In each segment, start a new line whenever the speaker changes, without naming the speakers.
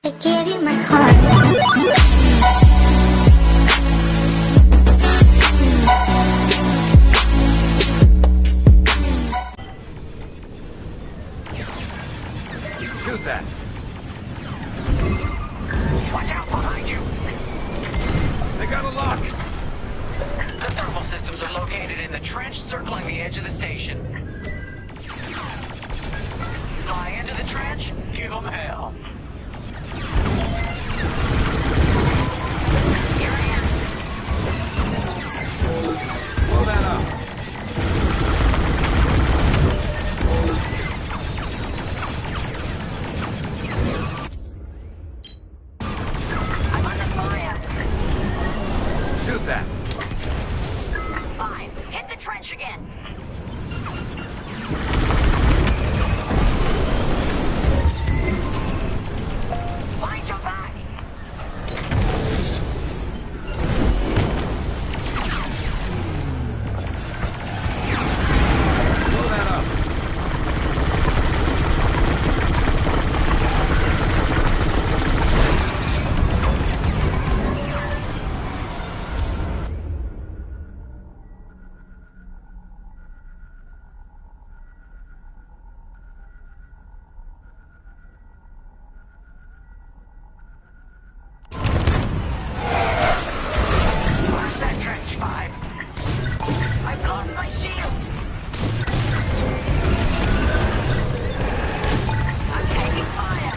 I gave you my heart.
Shoot that!
Watch out behind you!
They got a lock!
The thermal systems are located in the trench circling the edge of the station. Fly into the trench, give them hell. Here I am.
Blow that up!
I'm under fire.
Shoot that!
Fine. Hit the trench again. Find your back.
Blow that up!
Where's that trench, Five? I've lost my shields. I'm taking fire.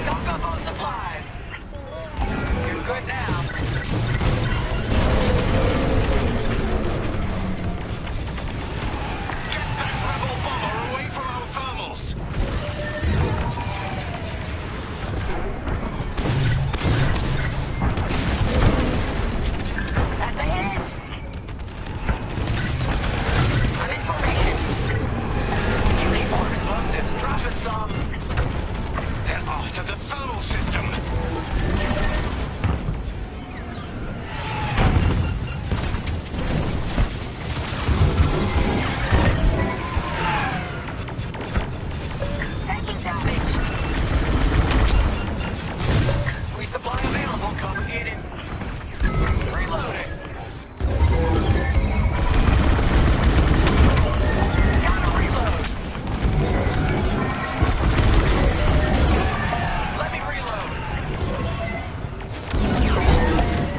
Stock up on supplies. You're good now. Get that rebel bomber away from our thermals. That's a hit. I'm in formation. You need more explosives. Dropping some. They're off to the thermal system. Taking damage. Resupply available. Come and get him. Reloading. Gotta reload. Let me reload.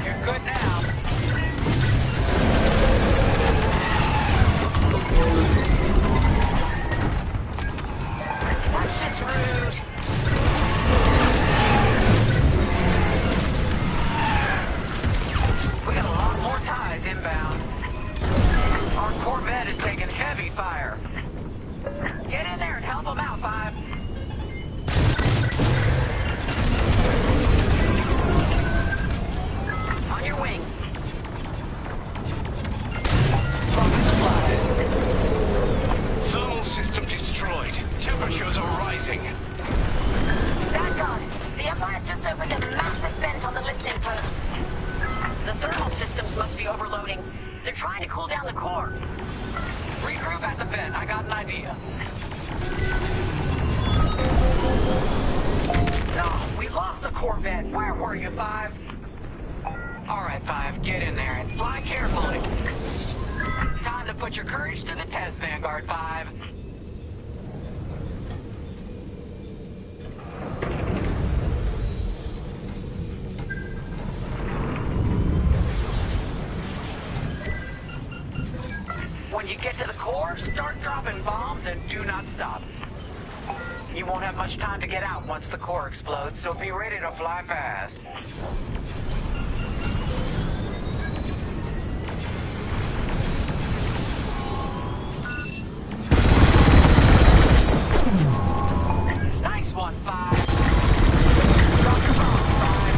You're good now. That's just rude. We got a lot more ties inbound. Our Corvette is taking heavy fire. Get in there and help them out, Five. On your wing. Dropping supplies. Thermal system destroyed. Temperatures are rising. Vanguard, the Empire's just opened a massive vent on the listening post. The thermal systems must be overloading. They're trying to cool down the core. Regroup at the vent. I got an idea. No, we lost the Corvette. Where were you, Five? All right, Five, get in there and fly carefully. Time to put your courage to the test, Vanguard 5. When you get to the core, start dropping bombs and do not stop. You won't have much time to get out once the core explodes, so be ready to fly fast. Nice one, Five. Drop your bombs, Five.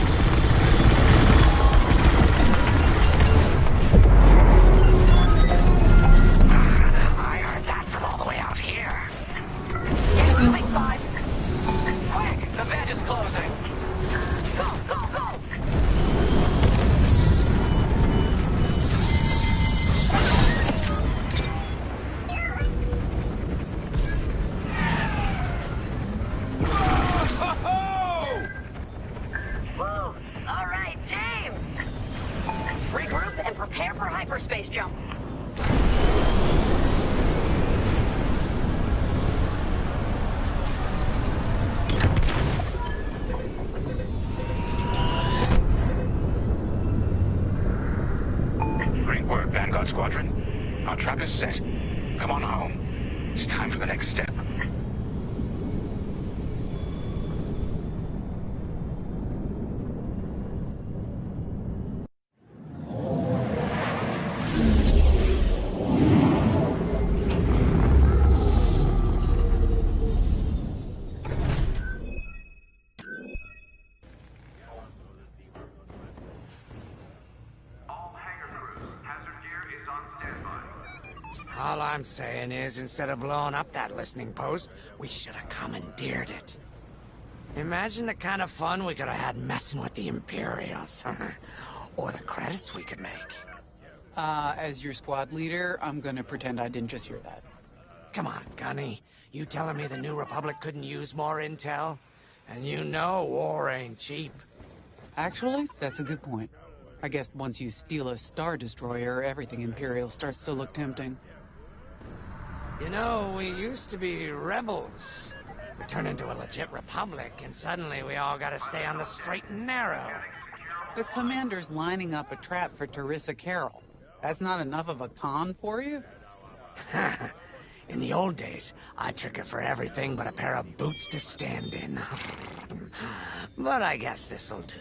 I heard that from all the way out here. Get moving, Five. Quick, the vent is closing. Go, go, go! jump.
Great work, Vanguard Squadron. Our trap is set. Come on home. It's time for the next step.
All I'm saying is, instead of blowing up that listening post, we should have commandeered it. Imagine the kind of fun we could have had messing with the Imperials. Or the credits we could make.
As your squad leader, I'm gonna pretend I didn't just hear that.
Come on, Gunny. You telling me the New Republic couldn't use more intel? And you know war ain't cheap.
Actually, that's a good point. I guess once you steal a Star Destroyer, everything Imperial starts to look tempting.
You know, we used to be rebels. We turned into a legit republic, and suddenly we all gotta stay on the straight and narrow.
The commander's lining up a trap for Teresa Carroll. That's not enough of a con for you?
In the old days, I'd trick her for everything but a pair of boots to stand in. But I guess this'll do.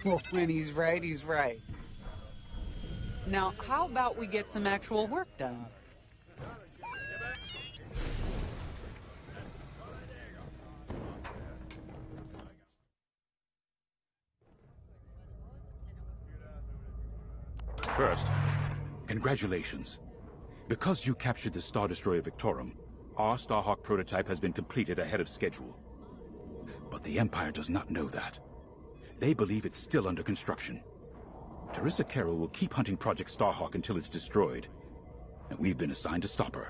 Well, when he's right, he's right. Now, how about we get some actual work done?
First, congratulations. Because you captured the Star Destroyer Victorum, our Starhawk prototype has been completed ahead of schedule. But the Empire does not know that. They believe it's still under construction. Teresa Carroll will keep hunting Project Starhawk until it's destroyed, and we've been assigned to stop her.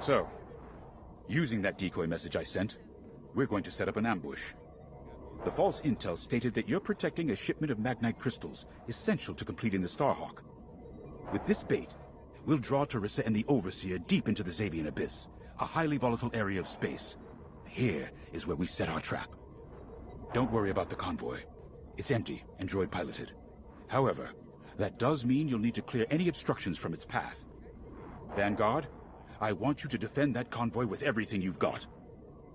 So, using that decoy message I sent, we're going to set up an ambush. The false intel stated that you're protecting a shipment of Magnite crystals, essential to completing the Starhawk. With this bait, we'll draw Teresa and the Overseer deep into the Xavian Abyss, a highly volatile area of space. Here is where we set our trap. Don't worry about the convoy. It's empty and droid-piloted. However, that does mean you'll need to clear any obstructions from its path. Vanguard, I want you to defend that convoy with everything you've got.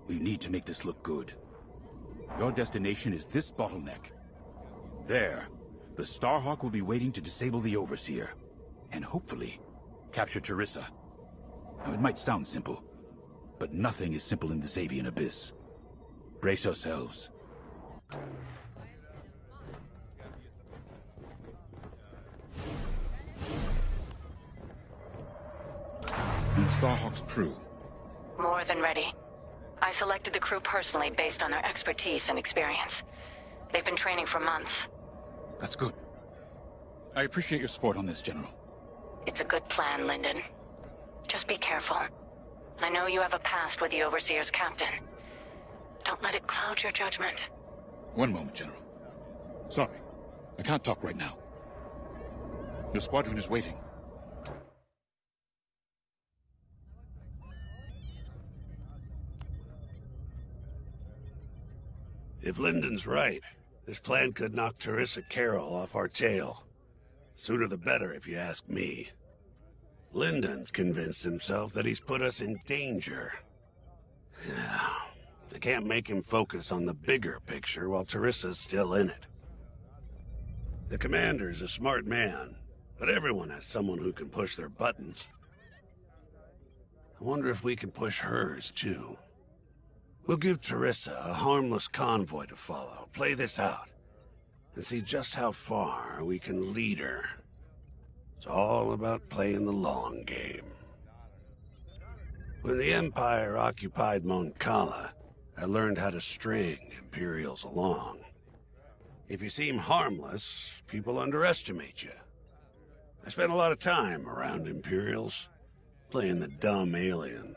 We need to make this look good. Your destination is this bottleneck. There, the Starhawk will be waiting to disable the Overseer, and hopefully, capture Teresa. Now, it might sound simple, but nothing is simple in the Xavian Abyss. Brace yourselves. And Starhawk's crew.
More than ready. I selected the crew personally based on their expertise and experience. They've been training for months.
That's good. I appreciate your support on this, General.
It's a good plan, Lyndon. Just be careful. I know you have a past with the Overseer's captain. Don't let it cloud your judgment.
One moment, General. Sorry, I can't talk right now. Your squadron is waiting.
If Lyndon's right, this plan could knock Teresa Carroll off our tail. Sooner the better, if you ask me. Lyndon's convinced himself that he's put us in danger. They can't make him focus on the bigger picture while Teresa's still in it. The commander's a smart man, but everyone has someone who can push their buttons. I wonder if we can push hers, too. We'll give Teresa a harmless convoy to follow, play this out, and see just how far we can lead her. It's all about playing the long game. When the Empire occupied Mon Cala, I learned how to string Imperials along. If you seem harmless, people underestimate you. I spent a lot of time around Imperials, playing the dumb alien.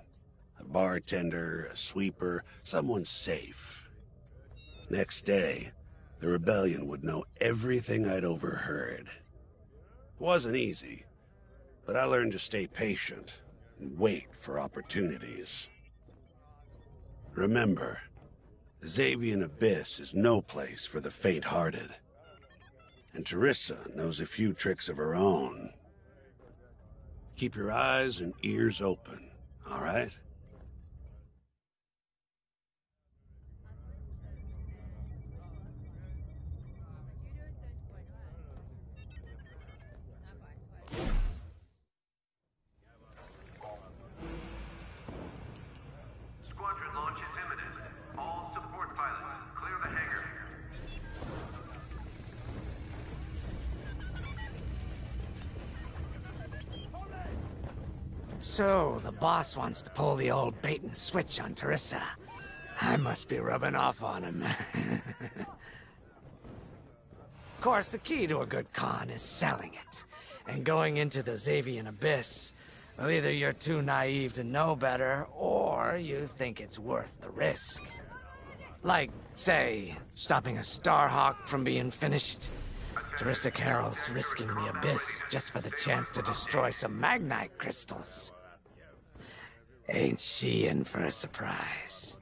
A bartender, a sweeper, someone safe. Next day, the rebellion would know everything I'd overheard. It wasn't easy, but I learned to stay patient and wait for opportunities. Remember, the Xavian Abyss is no place for the faint-hearted. And Teresa knows a few tricks of her own. Keep your eyes and ears open, all right?
Squadron launch is imminent. All support pilots, clear the hangar.
So, the boss wants to pull the old bait and switch on Teresa. I must be rubbing off on him. Of course, the key to a good con is selling it. And going into the Xavian Abyss, well, either you're too naive to know better, or you think it's worth the risk. Like, say, stopping a Starhawk from being finished. Teresa Carroll's risking the Abyss just for the chance to destroy some Magnite crystals. Ain't she in for a surprise?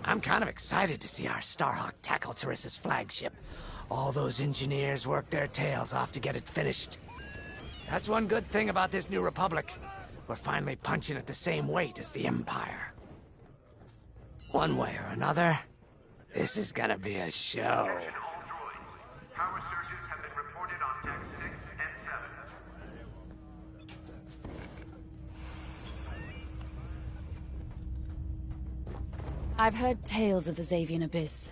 I'm kind of excited to see our Starhawk tackle Teresa's flagship. All those engineers worked their tails off to get it finished. That's one good thing about this new Republic. We're finally punching at the same weight as the Empire. One way or another, this is gonna be a show.
Attention all droids. Power surges have been reported on deck 6 and 7.
I've heard tales of the Xavian Abyss.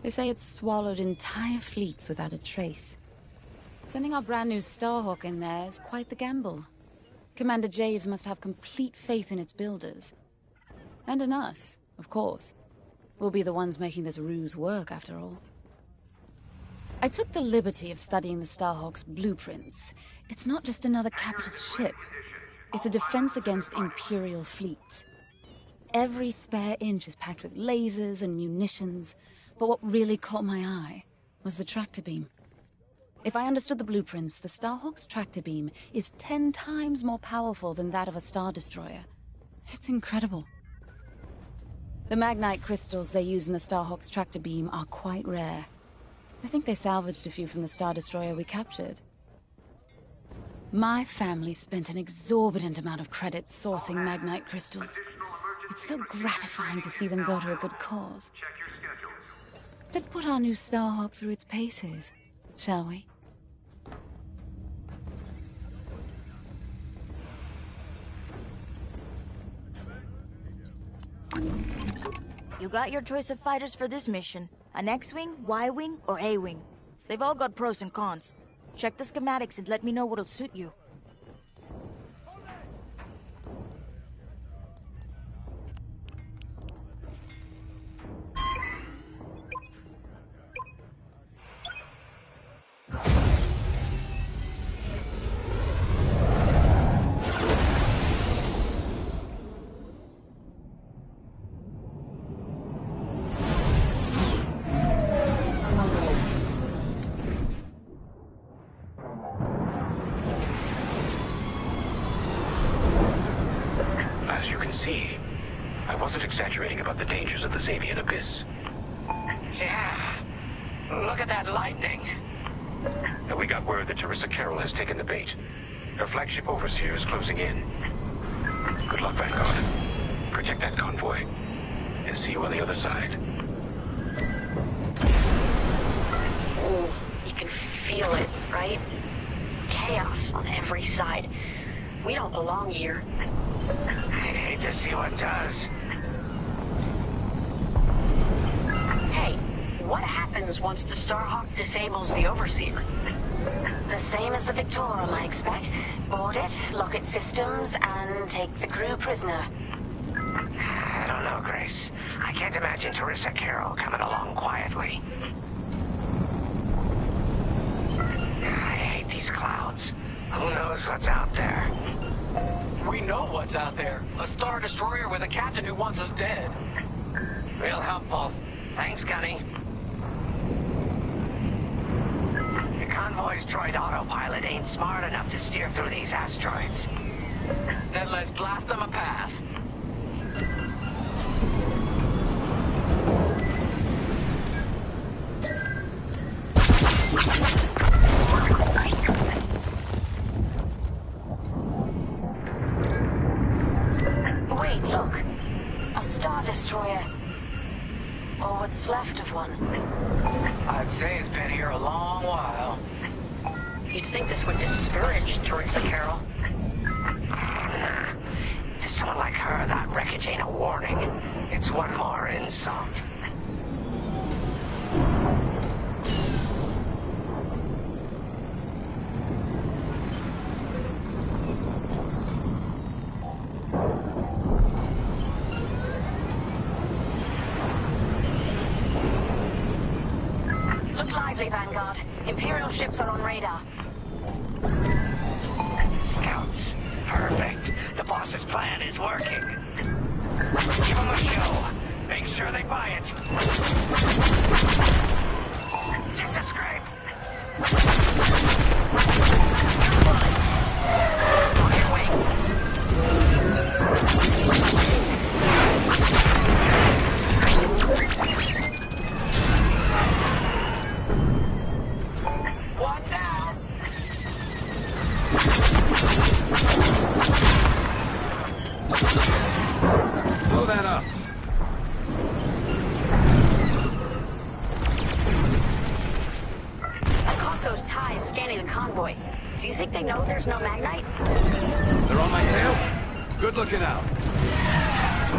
They say it's swallowed entire fleets without a trace. Sending our brand new Starhawk in there is quite the gamble. Commander Javes must have complete faith in its builders. And in us, of course. We'll be the ones making this ruse work, after all. I took the liberty of studying the Starhawk's blueprints. It's not just another capital ship. It's a defense against Imperial fleets. Every spare inch is packed with lasers and munitions, but what really caught my eye was the tractor beam. If I understood the blueprints, the Starhawk's tractor beam is 10 times more powerful than that of a Star Destroyer. It's incredible. The Magnite crystals they use in the Starhawk's tractor beam are quite rare. I think they salvaged a few from the Star Destroyer we captured. My family spent an exorbitant amount of credits sourcing Magnite crystals. It's so gratifying to see them go to a good cause.
Check your schedules.
Let's put our new Starhawk through its paces, shall we?
You got your choice of fighters for this mission. An X-Wing, Y-Wing, or A-Wing. They've all got pros and cons. Check the schematics and let me know what'll suit you.
As you can see, I wasn't exaggerating about the dangers of the Xavian Abyss.
Yeah. Look at that lightning.
And we got word that Teresa Carroll has taken the bait. Her flagship overseer is closing in. Good luck, Vanguard. Protect that convoy. And see you on the other side.
Oh, you can feel it, right? Chaos on every side. We don't belong here.
I'd hate to see what does.
Hey, what happens once the Starhawk disables the Overseer? The same as the Victorum, I expect. Board it, lock its systems, and take the crew prisoner.
I don't know, Grace. I can't imagine Teresa Carroll coming along quietly. I hate these clouds. Who knows what's out there?
We know what's out there. A Star Destroyer with a captain who wants us dead.
Real helpful. Thanks, Gunny. The convoy convoy's droid autopilot ain't smart enough to steer through these asteroids.
Then let's blast them a path.
Wait, look. A Star Destroyer. Or what's left of one.
I'd say it's been here a long while.
You'd think this would discourage Teresa Carroll.
To someone like her, that wreckage ain't a warning. It's one more insult.
Look lively, Vanguard. Imperial ships are on radar.
Scouts. Perfect. The boss's plan is working. Give them a show. Make sure they buy it. Just a scrape. On your way.
One down.
Blow that up.
I caught those ties scanning the convoy. Do you think they know there's no Magnite?
They're on my tail? Good looking out.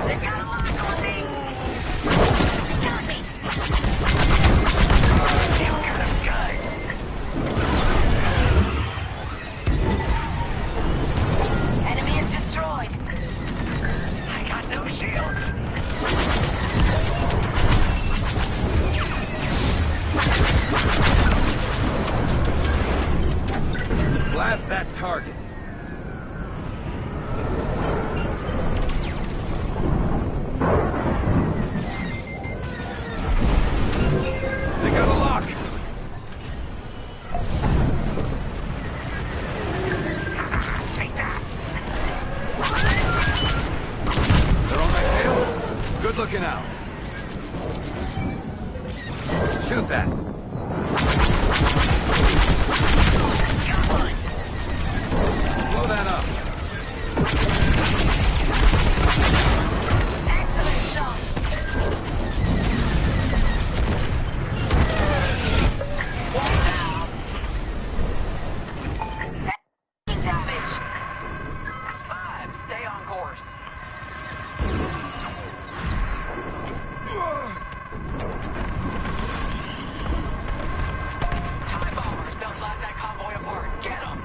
They've got a lock on me. Got me.
You got him good.
Enemy is destroyed.
I got no shields.
Blast that target. They got a lock.
Take that.
They're on my tail? Good looking out. Shoot that. Blow that up.
Excellent shot.
One down.
Taking damage.
5, stay on course. TIE bombers, they'll blast that convoy apart. Get them.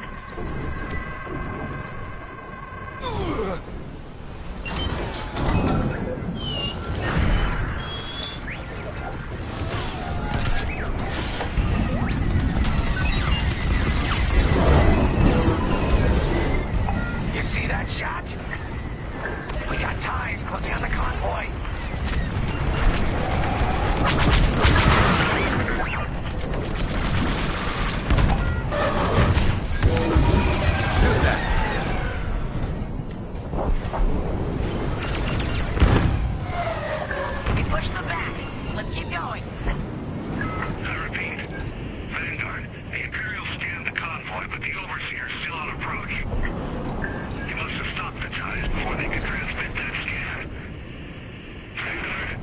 You see that shot? We got ties closing on the convoy.
Shoot that.
We pushed them back. Let's keep going.
I repeat. Vanguard, the Imperials scanned the convoy, but the Overseer's still on approach. You must have stopped the ties before they could transmit that scan. Vanguard?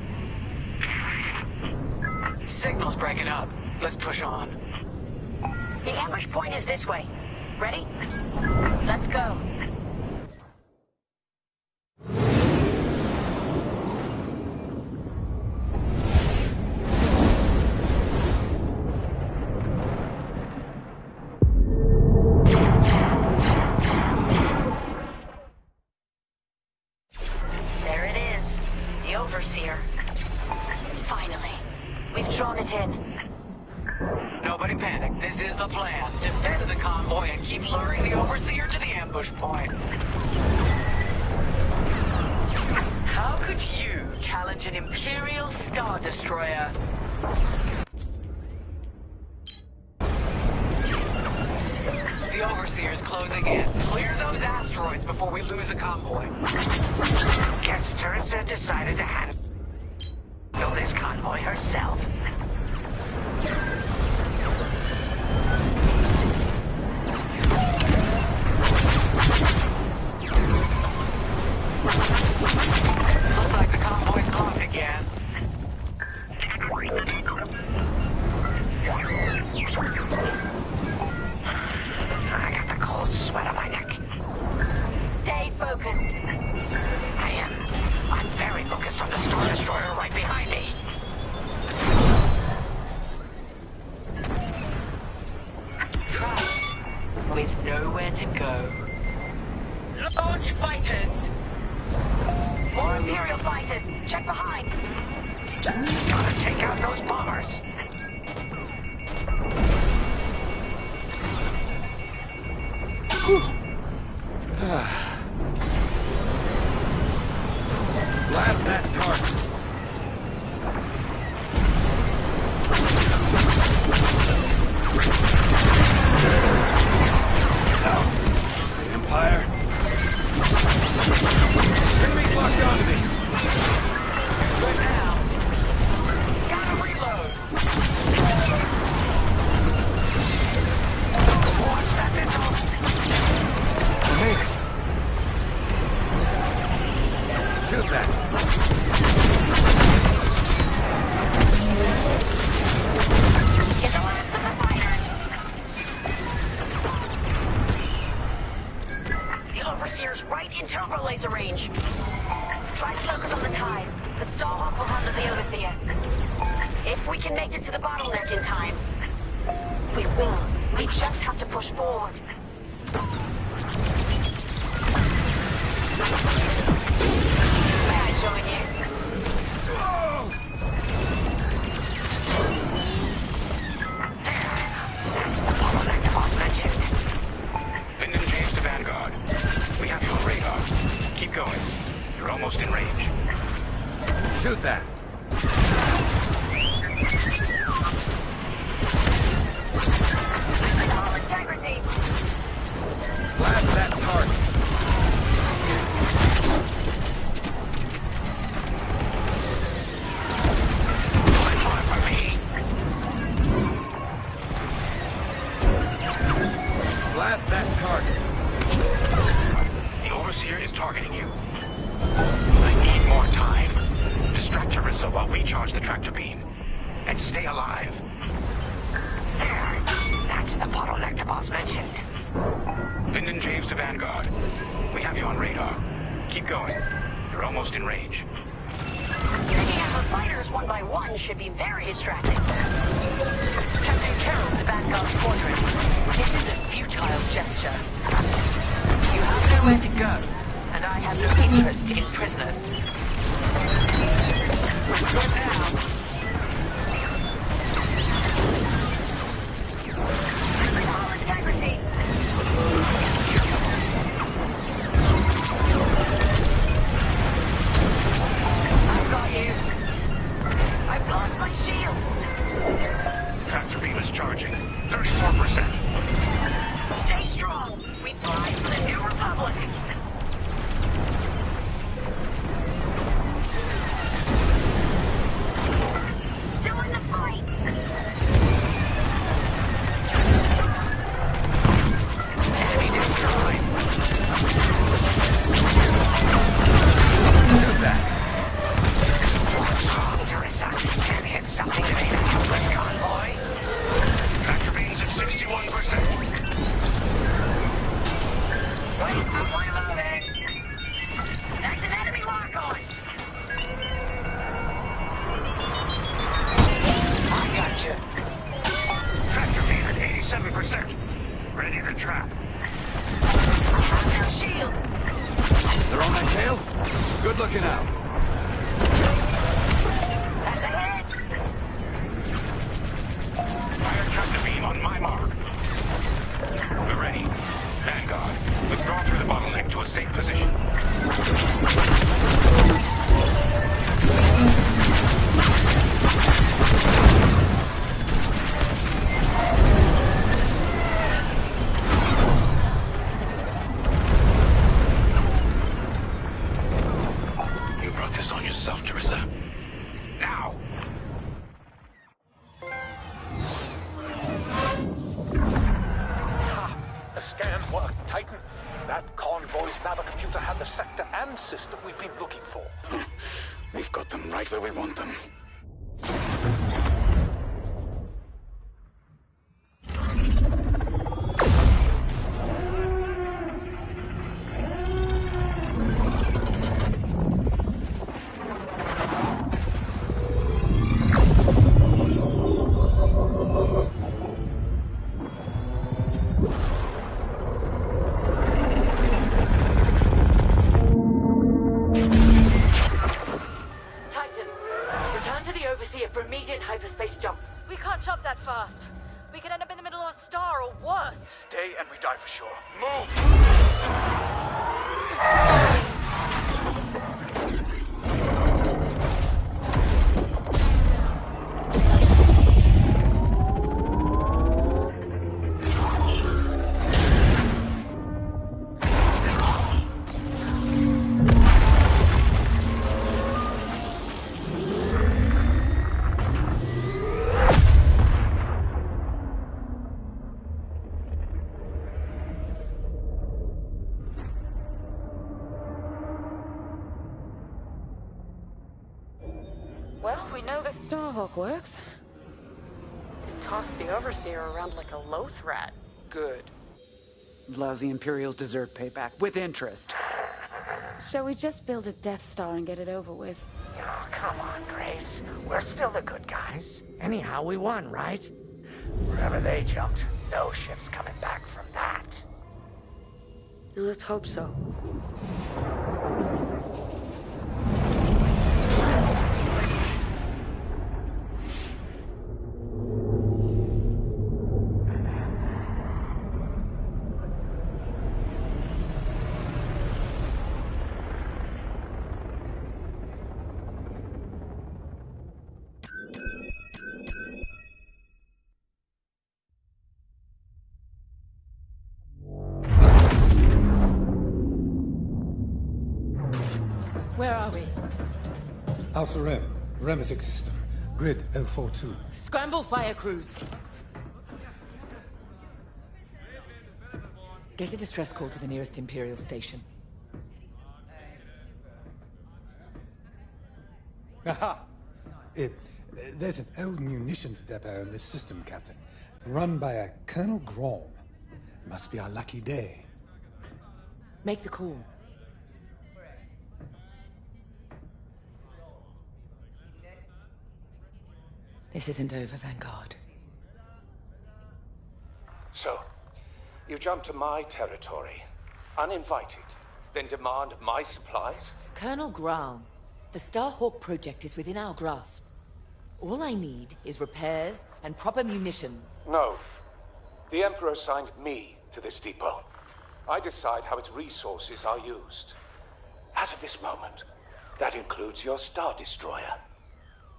Signal's breaking up. Let's push on.
The ambush point is this way. Ready? Let's go. There it is. The Overseer. Finally. We've drawn it in.
Nobody panic. This is the plan. Defend the convoy and keep luring the Overseer to the ambush point. How could you challenge an Imperial Star Destroyer? overseer's closing in. Clear those asteroids before we lose the convoy.
Guess Teresa decided to handle this convoy herself.
Looks like the convoy's clocked again.
I got the cold sweat on my neck.
Stay focused.
I'm very focused on the Star Destroyer right behind me.
Trapped. With nowhere to go. Launch fighters! More Imperial fighters! Check behind!
Gotta take out those bombers.
Blast that target. Now, Empire. Enemy's locked onto me.
Good now. Gotta reload.
Watch that missile.
I made it. Shoot that.
Get the last of the fighters! The Overseer's right in turbo laser range. Try to focus on the ties. The Starhawk will handle the Overseer. If we can make it to the bottleneck in time, we will. We just have to push forward. May I join you?
That's the bottleneck the boss mentioned.
Lyndon James to Vanguard. We have you on radar. Keep going. You're almost in range.
Shoot that.
All integrity!
Blast that target. Blast that target.
The Overseer is targeting you. I need more time. Distract Teresa while we charge the tractor beam. And stay alive.
There. That's the bottleneck the boss mentioned.
Lyndon James to Vanguard. We have you on radar. Keep going. You're almost in range.
Taking out the fighters one by one should be very distracting. Captain Carroll to Vanguard Squadron. This is a futile gesture. You have nowhere to go, and I have no interest in prisoners. Good now. All integrity. I've got you. I've lost my shields.
Tractor beam is charging. 34%.
Stay strong. We fly for the New Republic. Still in the fight.
Enemy destroyed.
Shoot that.
What's wrong, Teresa? Can't hit something that ain't a helpless convoy.
Tractor beam's at 61%.
Wait!
one system we've been looking for.
We've got them right where we want them.
Stay and we die for sure. Move!
Well, we know the Starhawk works. It tossed the Overseer around like a loath rat.
Good. Lousy Imperials deserve payback, with interest.
Shall we just build a Death Star and get it over with?
Oh, come on, Grace. We're still the good guys. Anyhow, we won, right? Wherever they jumped, no ship's coming back from that.
Let's hope so.
Where are we?
Outer Rim. Remetic system. Grid L42.
Scramble fire crews. Get a distress call to the nearest Imperial station.
Aha! There's an old munitions depot in this system, Captain. Run by a Colonel Grom. Must be our lucky day.
Make the call. This isn't over, Vanguard.
So, you jump to my territory, uninvited, then demand my supplies?
Colonel Graal, the Starhawk project is within our grasp. All I need is repairs and proper munitions.
No. The Emperor assigned me to this depot. I decide how its resources are used. As of this moment, that includes your Star Destroyer.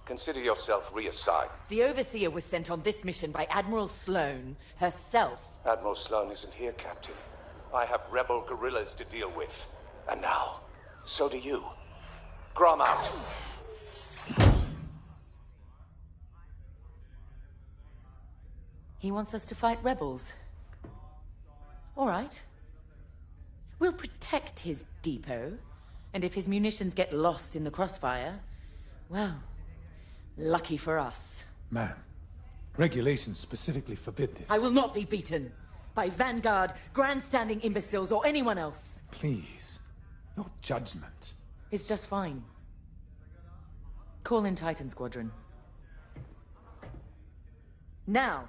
Consider yourself reassigned.
The Overseer was sent on this mission by Admiral Sloane herself.
Admiral Sloane isn't here, Captain. I have rebel guerrillas to deal with. And now, so do you. Grom out.
He wants us to fight rebels. All right. We'll protect his depot, and if his munitions get lost in the crossfire, well, lucky for us.
Ma'am, regulations specifically forbid this.
I will not be beaten by Vanguard, grandstanding imbeciles, or anyone else.
Please, your judgment.
It's just fine. Call in Titan Squadron. Now!